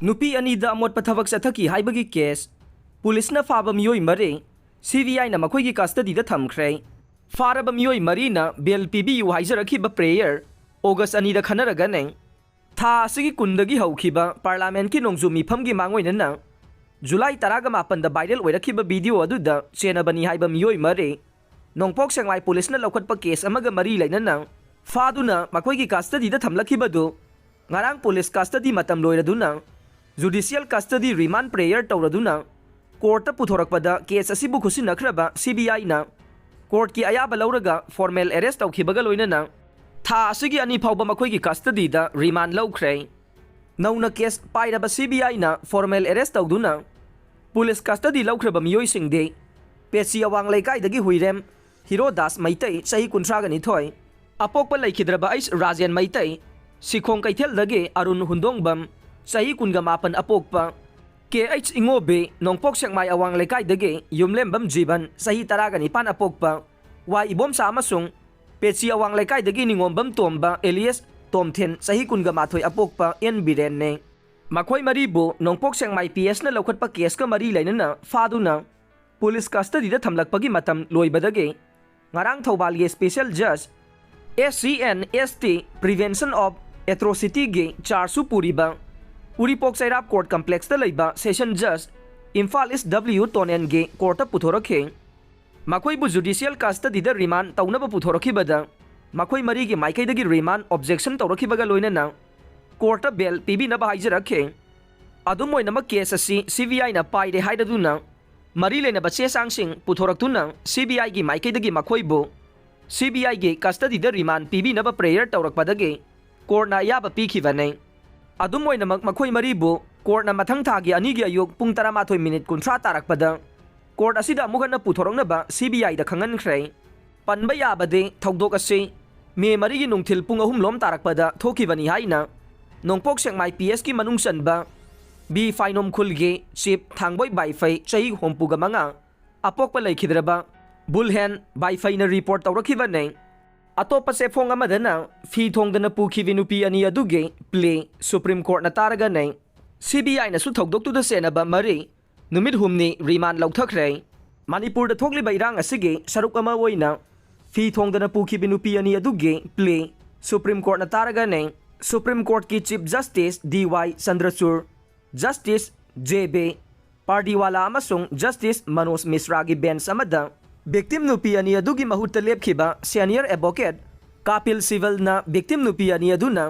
नुपी अनीदा अमोटपा थबक चथकी हाइबगी case पुलिसना फाबा मियोई मरे CBI ना मखोई कस्टडीदा थमख्रे फारब मियोई मरीना बेल पीबीयू हाइजरखिबा प्रेयर ऑगस्ट अनीदा खनरगने था असिगी कुंदगी हौखिबा पार्लियामेंट की नोंजु मिफमगी मांगोइनना जुलाई 18 वायरल ओइरखिबा वीडियो अदुदा चेनबनी हाइबा मियोई मरे नोंपोक सेंगलाई पुलिसना लौखटपा केस अमगा मरी लैनना फादुना मखोई कस्टडीदा थमलखिबदु ngarang पुलिस कस्टडी मतम लोइरदुना जुडिशियल कस्टडी रिमांड प्रेयर तौरदुना कोर्ट पुथोरकपदा केस असिबु खुसिनख्रबा CBI ना कोर्ट की अयाबा लौरगा फॉर्मल अरेस्ट तौखिबगा लोइनना था असिगी अनि फाउबा मखोई कस्टडीदा रिमांड लौख्रे नौना केस पाइरबा CBI ना फॉर्मल अरेस्ट तौदुना पुलिस कस्टडी लौख्रबा मियोइसिंगदे पेची अवांग लेकाइदगी हुइरेम हिरोदास मैतै सही 19 अपोकपा लैखिद्रबा आइस राजेन मैतै सिखोंग कैथेलदगे अरुण हुंदोंगबम सही 19 अपोकपा KH इंगोबे नोंपोक सेंगमाई अवांग लेकाइदगे युमलेंबम जीवन सही 19 अपोकपा वाई इबोम सामसुंग पेची अवांग लेकाइदगी निंगोंबम तोंबा एलियस तोमथेन सही 19 अपोकपा एन बिरेन ने मखोई मरीबो नोंपोक सेंगमाई PS ना लौखटपा केस का मरी लैनना फादुना पुलिस कस्टडीदा थमलकपगी मतम लोइबदगे ngarang थौबालगे स्पेशल जज SCN ST prevention of atrocity गे चार्सु पुरीबा उरीपोक सैराब कोर्ट कॉम्प्लेक्स दा लैबा सेशन जज इम्फाल इस W टोनेन गे कोर्ट पुथोरखे मखोइबु जुडिशियल कस्टडीदा रिमांड तौनबा पुथोरखिबदा मखोई मरी गे माइकैदगी रिमांड ऑब्जेक्शन तौरखिबगा लोइनना कोर्ट बेल पीबीनबा हाइजरखे अदुम ओइनमक केस असि CBI ना पाइरे हाइददुना मरी लेनबा चेसांगसिंग पुथोरक्तुना CBI गी माइकैदगी मखोइबु CBI गे कस्टडीदा रिमांड पीबीनबा प्रेयर तौरकपदगे कोर्टना अयाबा पीखिबने अदुम ओइनमक मखोई मरीबु कोर्टना मथंग थागी अनिगी अयुक पुंग 13 मिनिट 30 तारकपदा कोर्ट असिदा अमुगना पुथोरंगनबा CBI दा खंगनख्रे पनबा याबदे थौदोक असि मे मरीगी नुंगथिल पुंग 3 लोम तारकपदा थोखिबनी हाइना नोंपोक सेंगमाई PS की मनुंग सनबा बी फाइनोम खुलगे चिप थांगबोय बाइफै चही होमपुगा मंगा अपोकपा लैखिद्रबा बुलहेन बाइफैना रिपोर्ट तौरखिबने अतोपा सेफोंग अमदना फी थोंगदना पुखिबि नुपी अनि अदुगे प्ले सुप्रीम कोर्ट ना तारगने CBI ना सु थौदोक्तुदा सेनबा मरी नुमित हुमनी रिमांड लौथख्रे मणिपुर दा थोक्लिबा इरांग असिगे सरुक अमा ओइना फी थोंगदना पुखिबि नुपी अनि अदुगे प्ले सुप्रीम कोर्ट ना तारगने सुप्रीम कोर्ट की chief justice DY Chandrachud justice JB Pardiwala अमसुंग जस्टिस मनोज मिश्रा की बेंच अमदा विक्टिम नुपी अनि अदुगी महुत्ता लेपखिबा सीनियर एडवोकेट कपिल सिवल ना विक्टिम नुपी अनि अदुना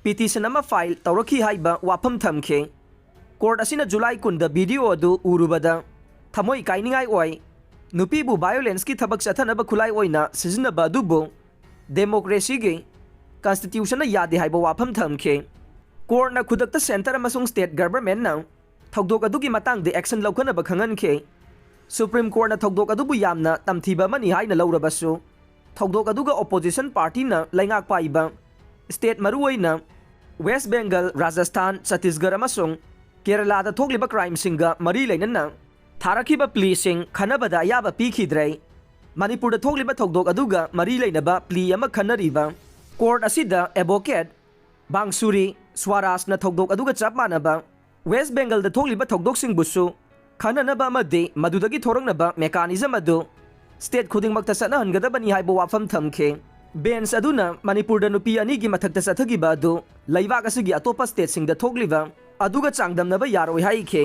पिटिशन अमा फाइल तौरखि हाइबा वाफम थमखे कोर्ट असिना जुलाई 10 वीडियो अदु उरुबदा थमोई काइनिंगाई ओय नुपीबु वायोलेंस की थबक चथनबा खुलाई ओइना सिजनबा अदुबो डेमोक्रेसी गे कॉन्स्टिट्यूशन यादे हाइबा वाफम थमखे कोर्ट ना खुदकता सेंटर अमसुंग स्टेट गवर्नमेंट ना थौदोक अदुगी मतांग दे एक्शन लौखनबा खंगनखे सुप्रीम कोर्ट ना थौदोक अदुबु यामना तमथीबा मनी हाइना लौरबसु थौदोक अदुगा ऑपोजिशन पार्टी ना लैंगाक पाइबा स्टेट मरुओइना वेस्ट बेंगल राजस्थान छत्तीसगढ़ अमसुंग केरला दा थोक्लिबा क्राइम सिंगा मरी लैनना थारखिबा प्लीसिंग खनबदा याबा पीखिद्रै मणिपुर दा थोक्लिबा थौदोक अदुगा मरी लैनबा प्ली अमा खनरिबा कोर्ट असिदा एडवोकेट बांगसुरी स्वराज ना थौदोक अदुगा चप मानबा वेस्ट बेंगल दा थोक्लिबा थौदोक सिंगबुसु खननबा मदे मदुदगी थोरंगनबा मेकानिजम अदु स्टेट खुदिंगमक्ता सनहनगदबनी हाइबो वाफम थमखे बेंच अदुना मणिपुर दा नुपी अनिगी मथक्ता सथगिबा अदु लैबाक असिगी अतोपा स्टेट सिंगदा थोक्लिबा अदुगा चांगदमनबा यारोय हाइखे